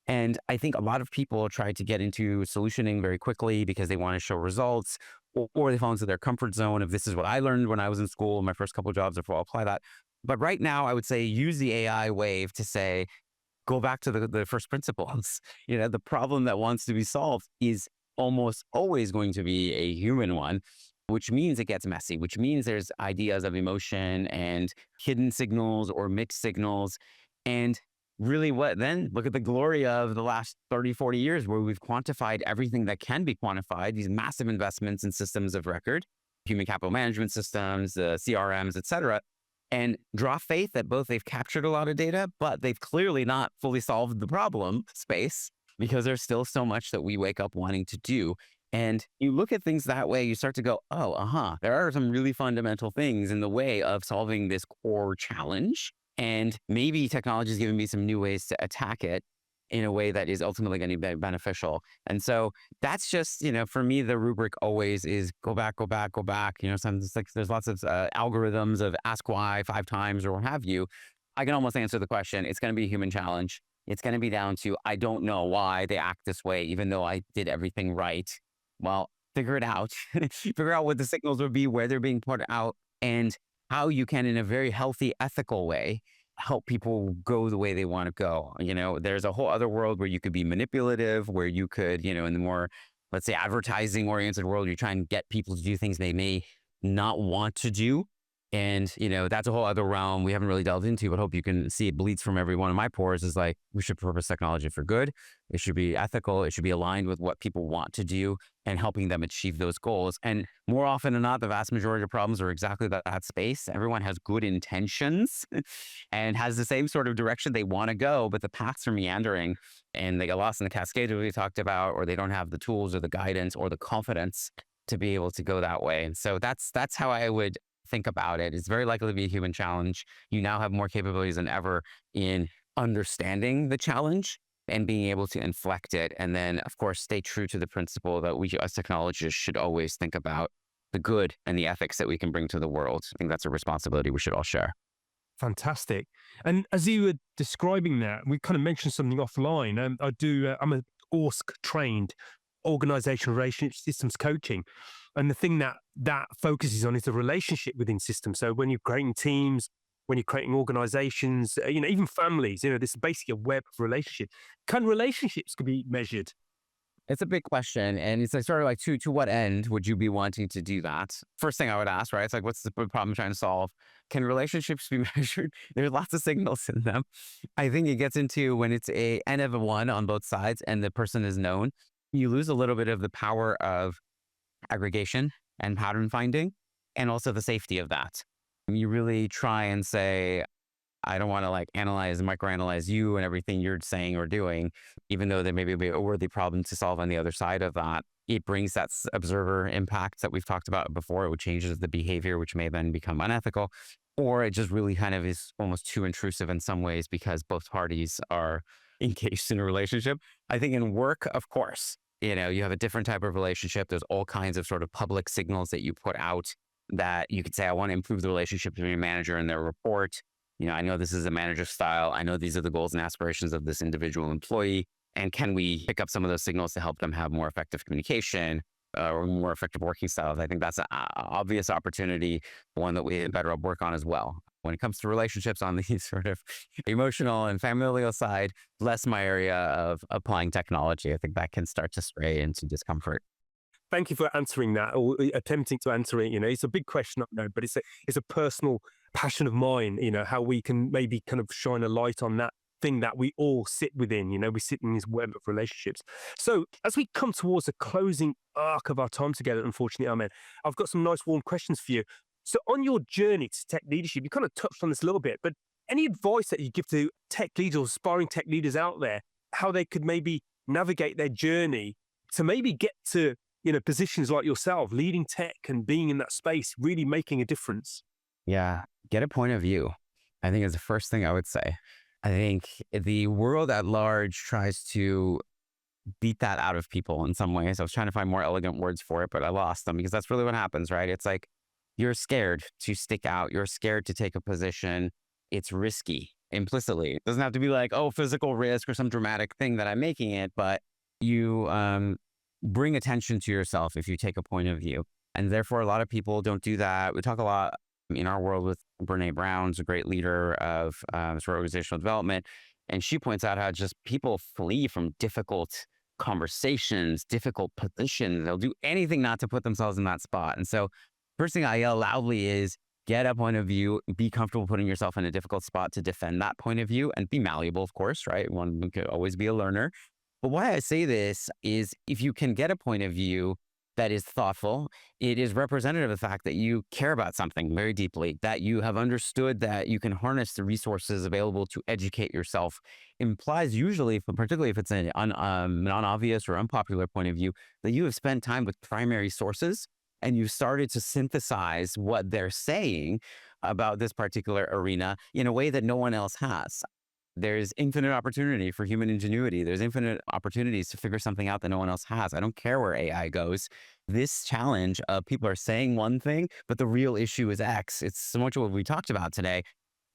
[SPEAKER 3] And I think a lot of people try to get into solutioning very quickly because they want to show results, or they fall into their comfort zone of this is what I learned when I was in school, my first couple of jobs, therefore I'll apply that. But right now, I would say use the AI wave to say, go back to the first principles. The problem that wants to be solved is almost always going to be a human one, which means it gets messy, which means there's ideas of emotion and hidden signals or mixed signals. And really look at the glory of the last 30, 40 years where we've quantified everything that can be quantified, these massive investments in systems of record, human capital management systems, CRMs, et cetera, and draw faith that both they've captured a lot of data, but they've clearly not fully solved the problem space because there's still so much that we wake up wanting to do. And you look at things that way, you start to go, there are some really fundamental things in the way of solving this core challenge. And maybe technology is giving me some new ways to attack it in a way that is ultimately going to be beneficial. And so that's just, for me, the rubric always is go back. Sometimes like there's lots of algorithms of ask why 5 times or what have you. I can almost answer the question. It's going to be a human challenge. It's going to be down to, I don't know why they act this way, even though I did everything right. Well, figure it out. Figure out what the signals would be, where they're being put out, and how you can, in a very healthy, ethical way, help people go the way they want to go. There's a whole other world where you could be manipulative, where you could, in the more, let's say, advertising-oriented world, you're trying to get people to do things they may not want to do. And, that's a whole other realm we haven't really delved into, but hope you can see it bleeds from every one of my pores is like, we should purpose technology for good. It should be ethical. It should be aligned with what people want to do and helping them achieve those goals. And more often than not, the vast majority of problems are exactly that space. Everyone has good intentions and has the same sort of direction they want to go, but the paths are meandering and they get lost in the cascade that we talked about, or they don't have the tools or the guidance or the confidence to be able to go that way. And so that's how I would think about it. It's very likely to be a human challenge. You now have more capabilities than ever in understanding the challenge and being able to inflect it. And then, of course, stay true to the principle that we as technologists should always think about the good and the ethics that we can bring to the world. I think that's a responsibility we should all share.
[SPEAKER 2] Fantastic. And as you were describing that, we kind of mentioned something offline. I'm a ORSC trained organizational relationship systems coaching. And the thing that focuses on is the relationship within systems. So when you're creating teams, when you're creating organizations, even families, this is basically a web of relationships. Can relationships could be measured?
[SPEAKER 3] It's a big question. And it's like sort of like, to what end would you be wanting to do that? First thing I would ask, right? It's like, what's the problem I'm trying to solve? Can relationships be measured? There's lots of signals in them. I think it gets into when it's a N of a one on both sides and the person is known, you lose a little bit of the power of aggregation and pattern finding, and also the safety of that. You really try and say, I don't want to like analyze and microanalyze you and everything you're saying or doing, even though there may be a worthy problem to solve on the other side of that. It brings that observer impact that we've talked about before. It changes the behavior, which may then become unethical, or it just really kind of is almost too intrusive in some ways because both parties are engaged in a relationship. I think in work, of course, you have a different type of relationship. There's all kinds of sort of public signals that you put out that you could say, I want to improve the relationship between a manager and their report. I know this is a manager style. I know these are the goals and aspirations of this individual employee. And can we pick up some of those signals to help them have more effective communication or more effective working styles? I think that's an obvious opportunity, one that we at BetterUp work on as well. When it comes to relationships on the sort of emotional and familial side, less my area of applying technology. I think that can start to stray into discomfort.
[SPEAKER 2] Thank you for answering that, or attempting to answer it. It's a big question, I know, but it's a personal passion of mine, how we can maybe kind of shine a light on that thing that we all sit within. We sit in this web of relationships. So as we come towards the closing arc of our time together, unfortunately, Armen, I've got some nice warm questions for you. So on your journey to tech leadership, you kind of touched on this a little bit, but any advice that you give to tech leaders or aspiring tech leaders out there, how they could maybe navigate their journey to maybe get to positions like yourself, leading tech and being in that space, really making a difference?
[SPEAKER 3] Yeah, get a point of view, I think is the first thing I would say. I think the world at large tries to beat that out of people in some ways. I was trying to find more elegant words for it, but I lost them because that's really what happens, right? It's like you're scared to stick out. You're scared to take a position. It's risky implicitly. It doesn't have to be like, oh, physical risk or some dramatic thing that I'm making it, but you bring attention to yourself if you take a point of view. And therefore, a lot of people don't do that. We talk a lot in our world with Brene Brown, who's a great leader of sort of organizational development. And she points out how just people flee from difficult conversations, difficult positions. They'll do anything not to put themselves in that spot. And so first thing I yell loudly is get a point of view, be comfortable putting yourself in a difficult spot to defend that point of view and be malleable, of course, right? One could always be a learner. But why I say this is if you can get a point of view that is thoughtful, it is representative of the fact that you care about something very deeply, that you have understood that you can harness the resources available to educate yourself. Implies usually, particularly if it's an non-obvious or unpopular point of view, that you have spent time with primary sources and you've started to synthesize what they're saying about this particular arena in a way that no one else has. There's infinite opportunity for human ingenuity. There's infinite opportunities to figure something out that no one else has. I don't care where AI goes. This challenge of people are saying one thing, but the real issue is X. It's so much of what we talked about today.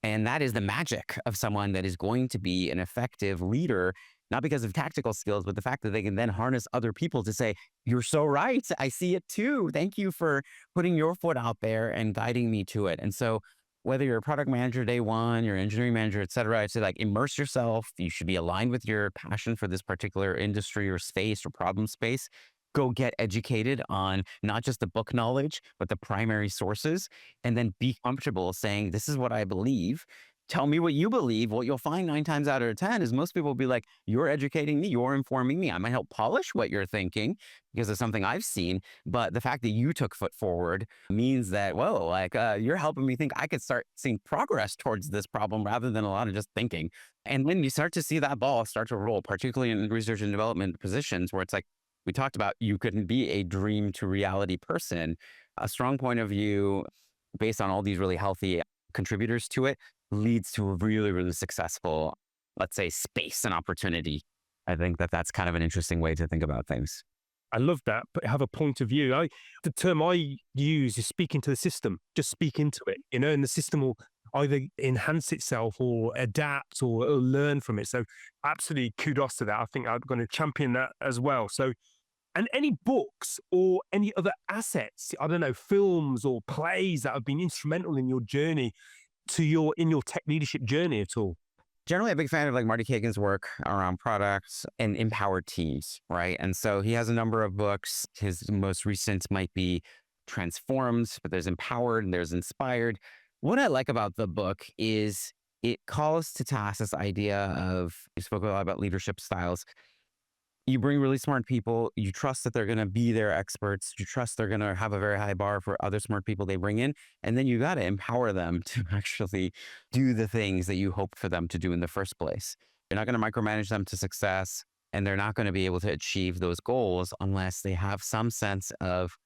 [SPEAKER 3] And that is the magic of someone that is going to be an effective leader, not because of tactical skills, but the fact that they can then harness other people to say, you're so right. I see it too. Thank you for putting your foot out there and guiding me to it. And so whether you're a product manager day one, you're an engineering manager, et cetera, I'd say like immerse yourself. You should be aligned with your passion for this particular industry or space or problem space. Go get educated on not just the book knowledge, but the primary sources, and then be comfortable saying, this is what I believe. Tell me what you believe. What you'll find 9 times out of 10 is most people will be like, you're educating me, you're informing me. I might help polish what you're thinking because of something I've seen. But the fact that you took foot forward means that, whoa, like you're helping me think I could start seeing progress towards this problem rather than a lot of just thinking. And when you start to see that ball start to roll, particularly in research and development positions where it's like, we talked about you couldn't be a dream to reality person, a strong point of view based on all these really healthy contributors to it leads to a really, really successful, let's say, space and opportunity. I think that that's kind of an interesting way to think about things.
[SPEAKER 2] I love that, but have a point of view. The term I use is speak into the system, just speak into it, and the system either enhance itself or adapt or learn from it. So absolutely kudos to that. I think I'm going to champion that as well. So, and any books or any other assets, I don't know, films or plays that have been instrumental in your journey in your tech leadership journey at all?
[SPEAKER 3] Generally a big fan of like Marty Kagan's work around products and empowered teams, right? And so he has a number of books. His most recent might be Transformed, but there's Empowered and there's Inspired. What I like about the book is it calls to task this idea of, you spoke a lot about leadership styles. You bring really smart people, you trust that they're going to be their experts, you trust they're going to have a very high bar for other smart people they bring in, and then you got to empower them to actually do the things that you hope for them to do in the first place. You're not going to micromanage them to success, and they're not going to be able to achieve those goals unless they have some sense of,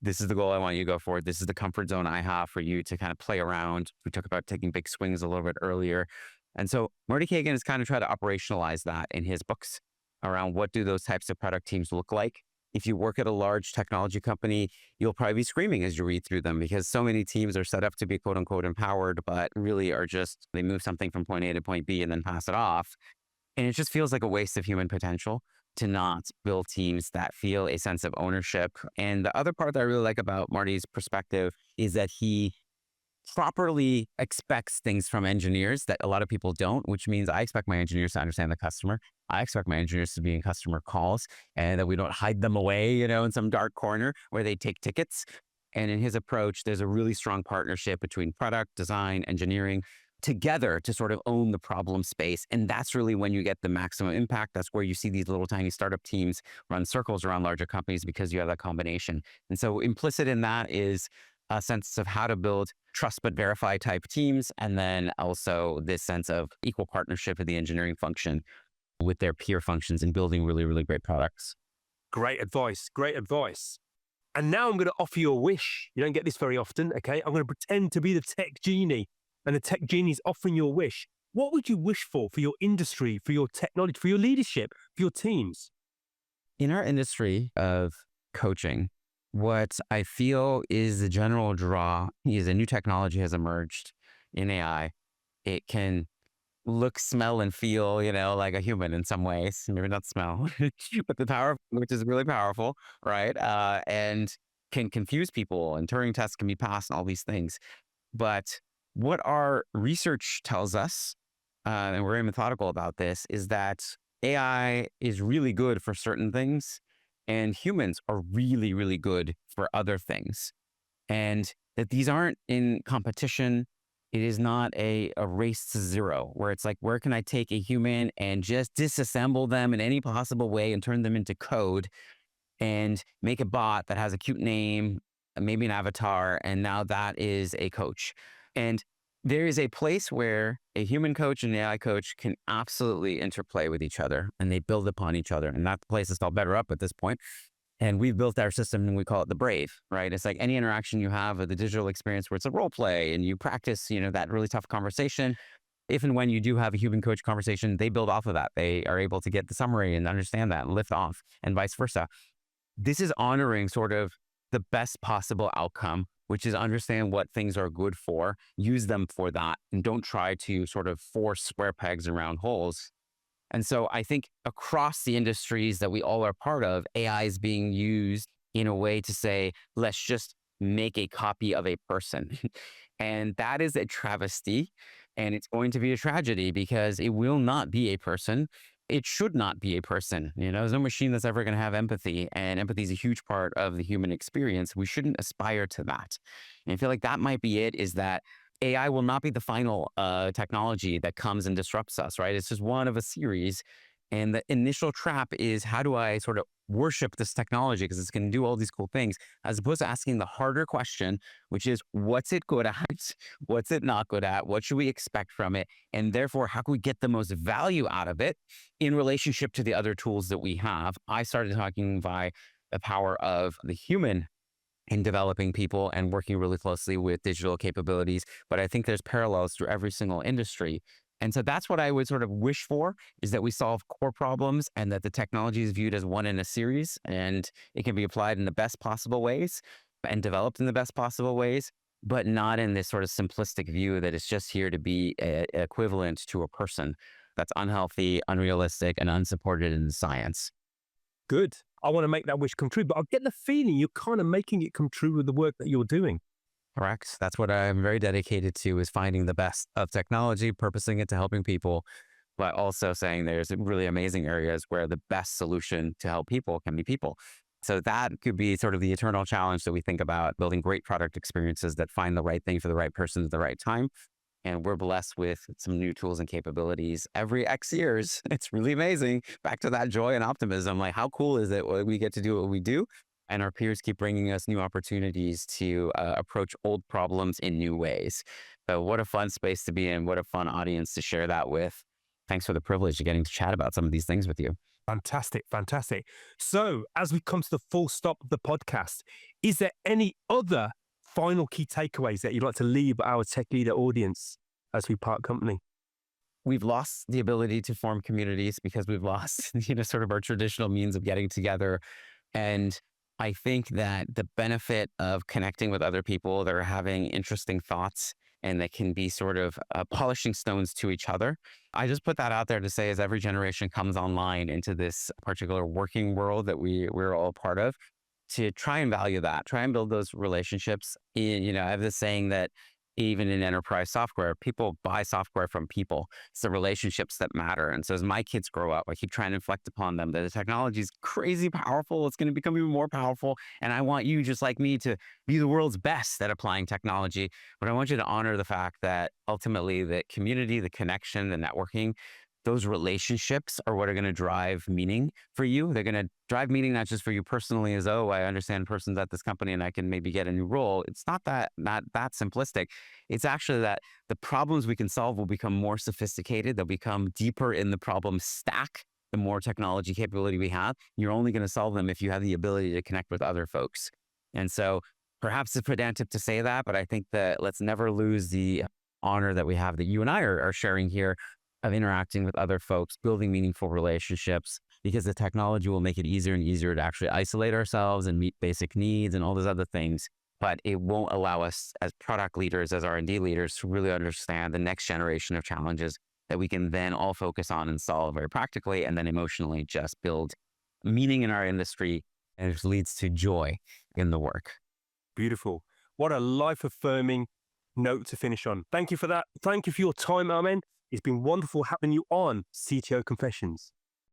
[SPEAKER 3] this is the goal I want you to go for. This is the comfort zone I have for you to kind of play around. We talked about taking big swings a little bit earlier. And so Marty Kagan has kind of tried to operationalize that in his books around what do those types of product teams look like. If you work at a large technology company, you'll probably be screaming as you read through them because so many teams are set up to be quote unquote empowered, but really are just, they move something from point A to point B and then pass it off. And it just feels like a waste of human potential to not build teams that feel a sense of ownership. And the other part that I really like about Marty's perspective is that he properly expects things from engineers that a lot of people don't, which means I expect my engineers to understand the customer. I expect my engineers to be in customer calls and that we don't hide them away, in some dark corner where they take tickets. And in his approach, there's a really strong partnership between product, design, engineering together to sort of own the problem space. And that's really when you get the maximum impact. That's where you see these little tiny startup teams run circles around larger companies because you have that combination. And so implicit in that is a sense of how to build trust but verify type teams. And then also this sense of equal partnership of the engineering function with their peer functions in building really, really great products.
[SPEAKER 2] Great advice. Great advice. And now I'm going to offer you a wish. You don't get this very often, okay? I'm going to pretend to be the tech genie, and the tech genie is offering you a wish. What would you wish for your industry, for your technology, for your leadership, for your teams?
[SPEAKER 3] In our industry of coaching, what I feel is the general draw is a new technology has emerged in AI. It can look, smell, and feel, like a human in some ways. Maybe not smell, but the power, which is really powerful, right? And can confuse people, and Turing tests can be passed, and all these things. But what our research tells us, and we're very methodical about this, is that AI is really good for certain things, and humans are really, really good for other things. And that these aren't in competition. It is not a race to zero where it's like, where can I take a human and just disassemble them in any possible way and turn them into code and make a bot that has a cute name, maybe an avatar, and now that is a coach. And there is a place where a human coach and an AI coach can absolutely interplay with each other and they build upon each other. And that place is called BetterUp at this point. And we've built our system and we call it the Brave, right? It's like any interaction you have with the digital experience where it's a role play and you practice, that really tough conversation. If and when you do have a human coach conversation, they build off of that. They are able to get the summary and understand that and lift off and vice versa. This is honoring sort of the best possible outcome, which is understand what things are good for, use them for that, and don't try to sort of force square pegs around holes. And so I think across the industries that we all are part of, AI is being used in a way to say, let's just make a copy of a person. And that is a travesty. And it's going to be a tragedy because it will not be a person. It should not be a person. There's no machine that's ever going to have empathy. And empathy is a huge part of the human experience. We shouldn't aspire to that. And I feel like that might be it, is that AI will not be the final technology that comes and disrupts us, right? It's just one of a series. And the initial trap is, how do I sort of worship this technology because it's going to do all these cool things, as opposed to asking the harder question, which is, what's it good at? What's it not good at? What should we expect from it? And therefore, how can we get the most value out of it in relationship to the other tools that we have? I started talking by the power of the human in developing people and working really closely with digital capabilities. But I think there's parallels through every single industry. And so that's what I would sort of wish for, is that we solve core problems and that the technology is viewed as one in a series and it can be applied in the best possible ways and developed in the best possible ways. but not in this sort of simplistic view that it's just here to be equivalent to a person. That's unhealthy, unrealistic, and unsupported in science.
[SPEAKER 2] Good. I want to make that wish come true, but I get the feeling you're kind of making it come true with the work that you're doing.
[SPEAKER 3] Correct. That's what I'm very dedicated to, is finding the best of technology, purposing it to helping people, but also saying there's really amazing areas where the best solution to help people can be people. So that could be sort of the eternal challenge that we think about, building great product experiences that find the right thing for the right person at the right time. And we're blessed with some new tools and capabilities every X years. It's really amazing. Back to that joy and optimism. Like, how cool is it when we get to do what we do? And our peers keep bringing us new opportunities to approach old problems in new ways. So what a fun space to be in. What a fun audience to share that with. Thanks for the privilege of getting to chat about some of these things with you.
[SPEAKER 2] Fantastic, fantastic. So as we come to the full stop of the podcast, is there any other final key takeaways that you'd like to leave our tech leader audience as we part company?
[SPEAKER 3] We've lost the ability to form communities because we've lost, sort of our traditional means of getting together. And I think that the benefit of connecting with other people that are having interesting thoughts and that can be sort of polishing stones to each other. I just put that out there to say, as every generation comes online into this particular working world that we're all part of, to try and value that, try and build those relationships. I have this saying that even in enterprise software, people buy software from people. It's the relationships that matter. And so as my kids grow up, I keep trying to inflect upon them that the technology is crazy powerful. It's going to become even more powerful. And I want you, just like me, to be the world's best at applying technology. But I want you to honor the fact that ultimately the community, the connection, the networking, those relationships are what are going to drive meaning for you. They're going to drive meaning not just for you personally as, oh, I understand person's at this company and I can maybe get a new role. It's not that simplistic. It's actually that the problems we can solve will become more sophisticated. They'll become deeper in the problem stack. The more technology capability we have, you're only going to solve them if you have the ability to connect with other folks. And so perhaps it's pedantic to say that, but I think that let's never lose the honor that we have, that you and I are sharing here, of interacting with other folks, building meaningful relationships, because the technology will make it easier and easier to actually isolate ourselves and meet basic needs and all those other things. But it won't allow us as product leaders, as R&D leaders, to really understand the next generation of challenges that we can then all focus on and solve very practically, and then emotionally just build meaning in our industry, and it leads to joy in the work.
[SPEAKER 2] Beautiful. What a life-affirming note to finish on. Thank you for that. Thank you for your time, Armen. It's been wonderful having you on CTO Confessions.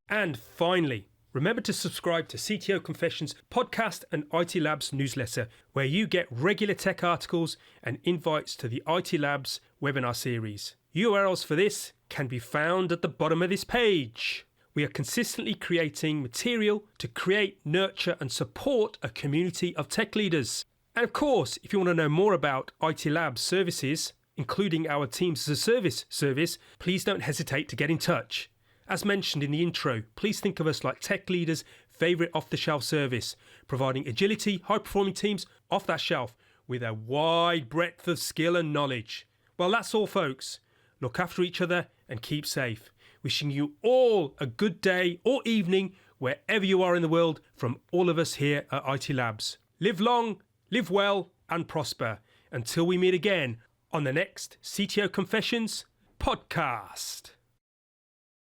[SPEAKER 1] And finally, remember to subscribe to CTO Confessions podcast and IT Labs newsletter, where you get regular tech articles and invites to the IT Labs webinar series. URLs for this can be found at the bottom of this page. We are consistently creating material to create, nurture, and support a community of tech leaders. And of course, if you want to know more about IT Labs services, including our Teams as a Service service, please don't hesitate to get in touch. As mentioned in the intro, please think of us like tech leaders' favourite off-the-shelf service, providing agility, high-performing teams off that shelf with a wide breadth of skill and knowledge. Well, that's all, folks. Look after each other and keep safe. Wishing you all a good day or evening wherever you are in the world from all of us here at IT Labs. Live long, live well, and prosper. Until we meet again on the next CTO Confessions podcast.